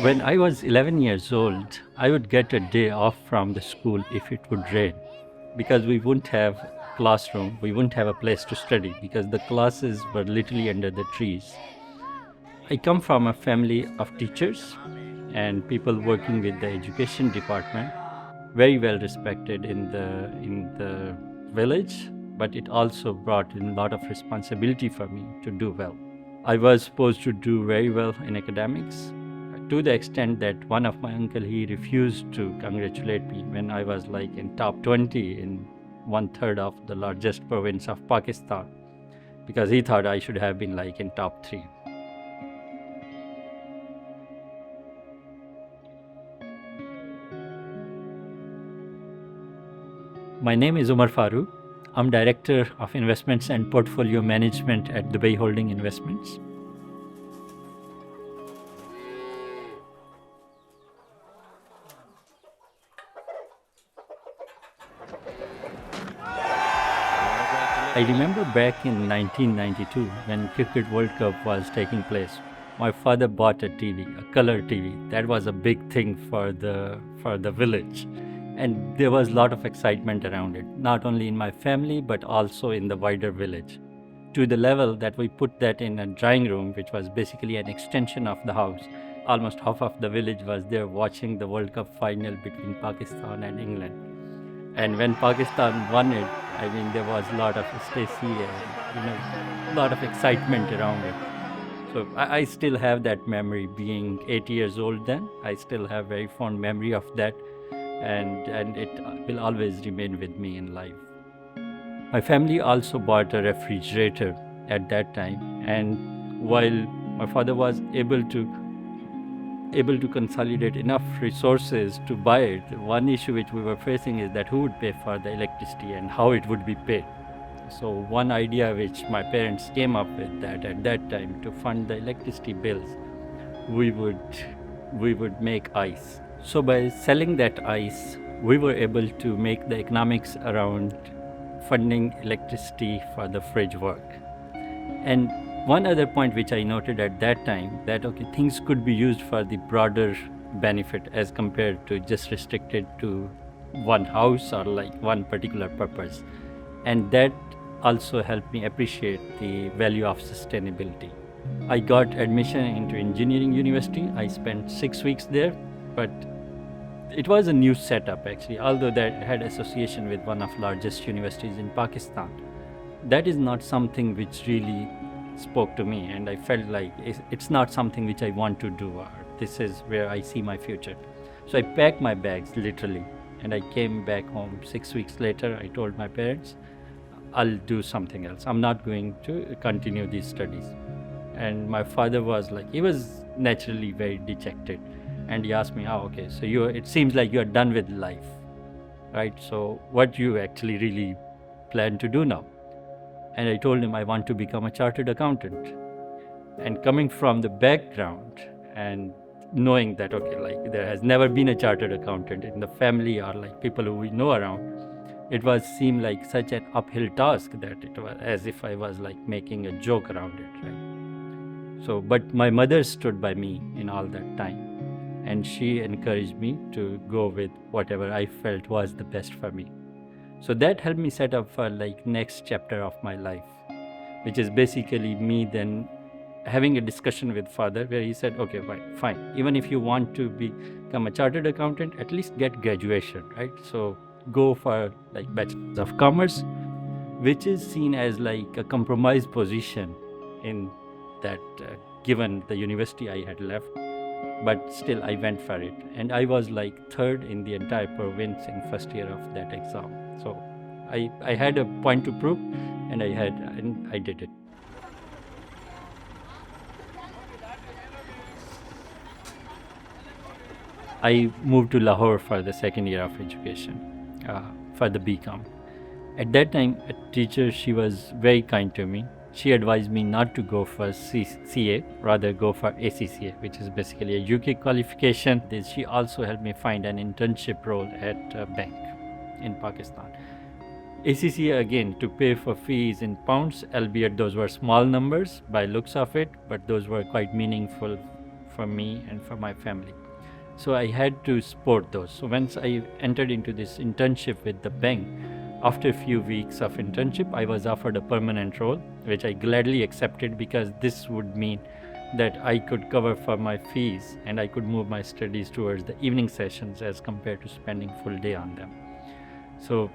When I was 11 years old, I would get a day off from the school if it would rain, because we wouldn't have classroom, we wouldn't have a place to study because the classes were literally under the trees. I come from a family of teachers and people working with the education department, very well respected in the village, but it also brought in a lot of responsibility for me to do well. I was supposed to do very well in academics, to the extent that one of my uncle, he refused to congratulate me when I was like in top 20 in 1/3 of the largest province of Pakistan, because he thought I should have been like in top 3. My name is Umar Farooq. I'm Director of Investments and Portfolio Management at Dubai Holding Investments. I remember back in 1992 when Cricket World Cup was taking place. My father bought a TV, a color TV. That was a big thing for the village. And there was a lot of excitement around it, not only in my family, but also in the wider village. To the level that we put that in a drawing room, which was basically an extension of the house. Almost half of the village was there watching the World Cup final between Pakistan and England. And when Pakistan won it, I mean, there was a lot of ecstasy and, a lot of excitement around it. So I still have that memory. Being 8 years old then, I still have very fond memory of that. And it will always remain with me in life. My family also bought a refrigerator at that time, and while my father was able to consolidate enough resources to buy it, one issue which we were facing is that who would pay for the electricity and how it would be paid. So one idea which my parents came up with, that at that time, to fund the electricity bills, we would make ice. So by selling that ice, we were able to make the economics around funding electricity for the fridge work. And one other point which I noted at that time, that things could be used for the broader benefit as compared to just restricted to one house or like one particular purpose. And that also helped me appreciate the value of sustainability. I got admission into engineering university. I spent 6 weeks there. But it was a new setup actually, although that had association with one of the largest universities in Pakistan. That is not something which really spoke to me, and I felt like it's not something which I want to do, or this is where I see my future. So I packed my bags literally, and I came back home 6 weeks later. I told my parents, I'll do something else. I'm not going to continue these studies. And my father was like, he was naturally very dejected. And he asked me, so it seems like you're done with life, right? So what do you actually really plan to do now? And I told him I want to become a chartered accountant. And coming from the background and knowing that, there has never been a chartered accountant in the family or like people who we know around, it seemed like such an uphill task that it was as if I was like making a joke around it, right? So, but my mother stood by me in all that time. And she encouraged me to go with whatever I felt was the best for me. So that helped me set up for like next chapter of my life, which is basically me then having a discussion with father where he said, okay, fine. Even if you want to become a chartered accountant, at least get graduation, right? So go for like Bachelor of Commerce, which is seen as like a compromise position in that given the university I had left. But still I went for it, and I was like 3rd in the entire province in first year of that exam. So I had a point to prove, and I did it. I moved to Lahore for the second year of education, for the BCom. At that time, a teacher, she was very kind to me. She advised me not to go for CA, rather go for ACCA, which is basically a UK qualification. She also helped me find an internship role at a bank in Pakistan. ACCA again to pay for fees in pounds, albeit those were small numbers by looks of it, but those were quite meaningful for me and for my family. So I had to support those. So once I entered into this internship with the bank, after a few weeks of internship, I was offered a permanent role, which I gladly accepted because this would mean that I could cover for my fees and I could move my studies towards the evening sessions as compared to spending full day on them. So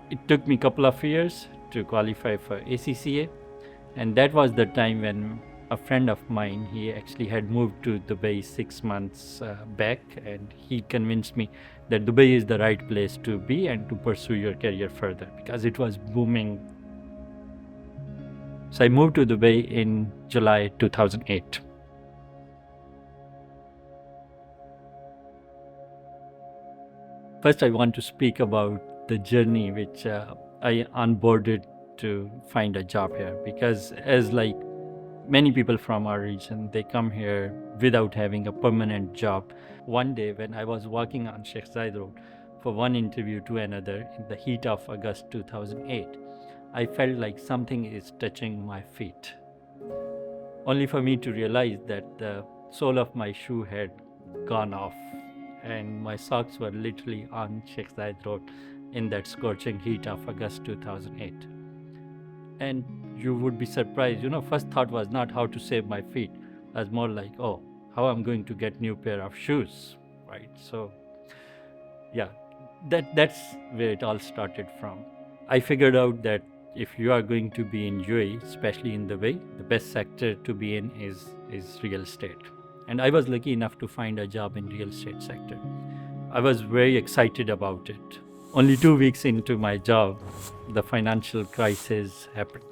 it took me a couple of years to qualify for ACCA, and that was the time when a friend of mine, he actually had moved to Dubai 6 months back, and he convinced me that Dubai is the right place to be and to pursue your career further because it was booming. So I moved to Dubai in July 2008. First, I want to speak about the journey which I onboarded to find a job here, because as like many people from our region, they come here without having a permanent job. One day when I was walking on Sheikh Zayed Road for one interview to another in the heat of August 2008, I felt like something is touching my feet. Only for me to realize that the sole of my shoe had gone off and my socks were literally on Sheikh Zayed Road in that scorching heat of August 2008. And you would be surprised, first thought was not how to save my feet, it was more like, oh, how I'm going to get new pair of shoes, right? So yeah, that's where it all started from. I figured out that if you are going to be in UAE, especially in Dubai, the best sector to be in is real estate. And I was lucky enough to find a job in real estate sector. I was very excited about it. Only 2 weeks into my job, the financial crisis happened.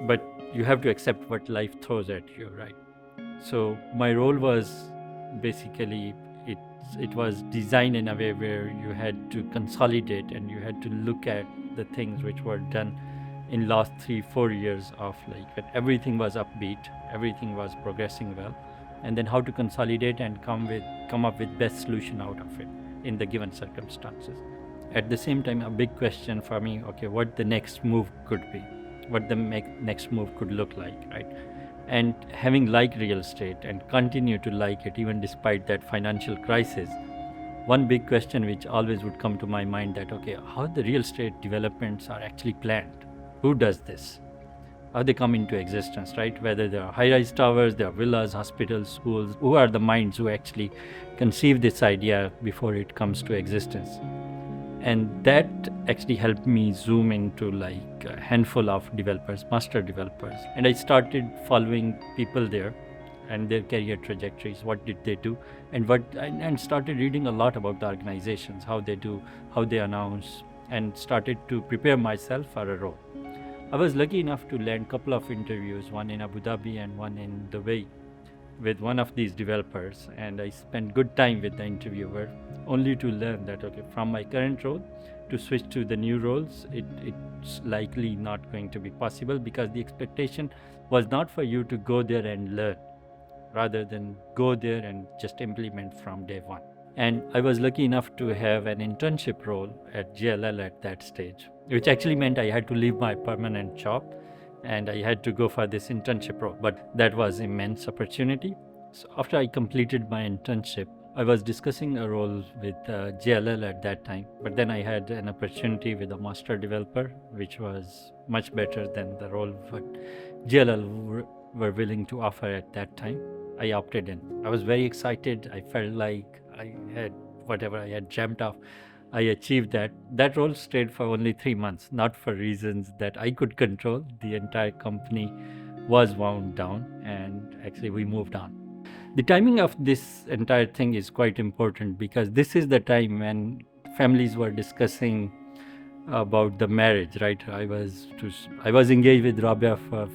But you have to accept what life throws at you, right? So my role was basically, it was designed in a way where you had to consolidate and you had to look at the things which were done in last 3-4 years of like when everything was upbeat, everything was progressing well, and then how to consolidate and come up with best solution out of it in the given circumstances. At the same time, a big question for me, okay, what the next move could be, what the next move could look like, right? And having liked real estate and continue to like it even despite that financial crisis, one big question which always would come to my mind that, okay, how the real estate developments are actually planned? Who does this? How they come into existence, right? Whether they are high-rise towers, they are villas, hospitals, schools, who are the minds who actually conceive this idea before it comes to existence? And that actually helped me zoom into like a handful of developers, master developers. And I started following people there and their career trajectories, what did they do, and started reading a lot about the organizations, how they do, how they announce, and started to prepare myself for a role. I was lucky enough to land a couple of interviews, one in Abu Dhabi and one in Dubai, with one of these developers, and I spent good time with the interviewer, only to learn that, okay, from my current role to switch to the new roles, it's likely not going to be possible, because the expectation was not for you to go there and learn, rather than go there and just implement from day one. And I was lucky enough to have an internship role at JLL at that stage, which actually meant I had to leave my permanent job and I had to go for this internship role. But that was immense opportunity. So after I completed my internship, I was discussing a role with JLL at that time, but then I had an opportunity with a master developer, which was much better than the role what JLL were willing to offer at that time. I opted in. I was very excited. I felt like I had whatever I had dreamt of. I achieved that. That role stayed for only 3 months, not for reasons that I could control. The entire company was wound down and actually we moved on. The timing of this entire thing is quite important, because this is the time when families were discussing about the marriage, right? I was engaged with Rabia for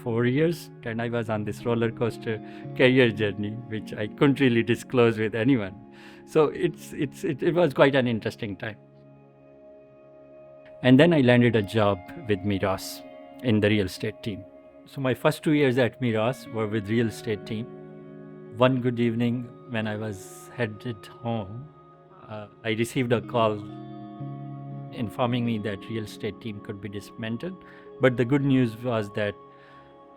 4 years, and I was on this roller coaster career journey, which I couldn't really disclose with anyone. So it was quite an interesting time. And then I landed a job with Meraas in the real estate team. So my first 2 years at Meraas were with real estate team. One good evening when I was headed home, I received a call informing me that real estate team could be dismantled. But the good news was that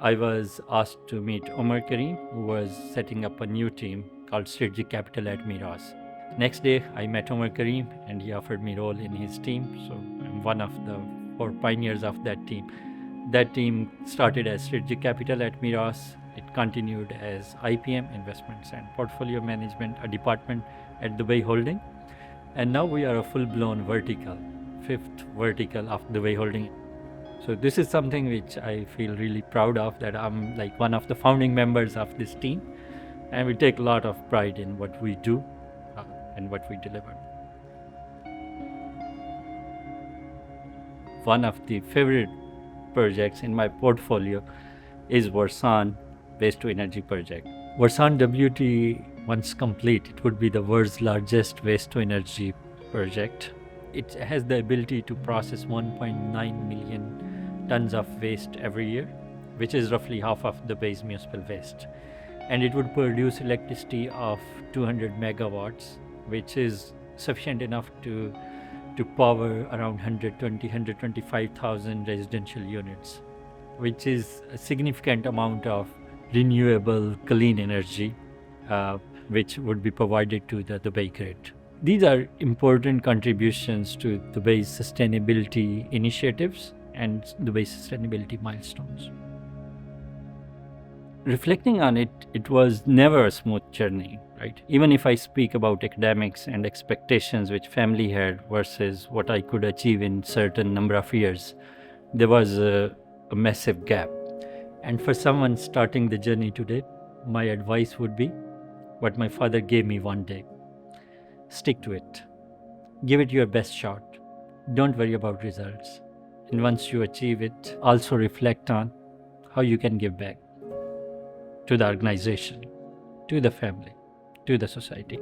I was asked to meet Umar Karim, who was setting up a new team called Strategic Capital at Meraas. Next day, I met Umar Karim and he offered me role in his team. So I'm one of the 4 pioneers of that team. That team started as Strategic Capital at Meraas. It continued as IPM, Investments and Portfolio Management, a department at Dubai Holding. And now we are a full-blown vertical, 5th vertical of Dubai Holding. So this is something which I feel really proud of, that I'm like one of the founding members of this team, and we take a lot of pride in what we do and what we deliver. One of the favorite projects in my portfolio is Warsan Waste to Energy project. Warsan WT, once complete, it would be the world's largest waste to energy project. It has the ability to process 1.9 million tons of waste every year, which is roughly half of the base municipal waste. And it would produce electricity of 200 megawatts, which is sufficient enough to power around 125,000 residential units, which is a significant amount of renewable clean energy, which would be provided to the Dubai grid. These are important contributions to Dubai's sustainability initiatives and Dubai's sustainability milestones. Reflecting on it, it was never a smooth journey, right? Even if I speak about academics and expectations which family had versus what I could achieve in certain number of years, there was a massive gap. And for someone starting the journey today, my advice would be what my father gave me one day. Stick to it. Give it your best shot. Don't worry about results. And once you achieve it, also reflect on how you can give back to the organization, to the family, to the society.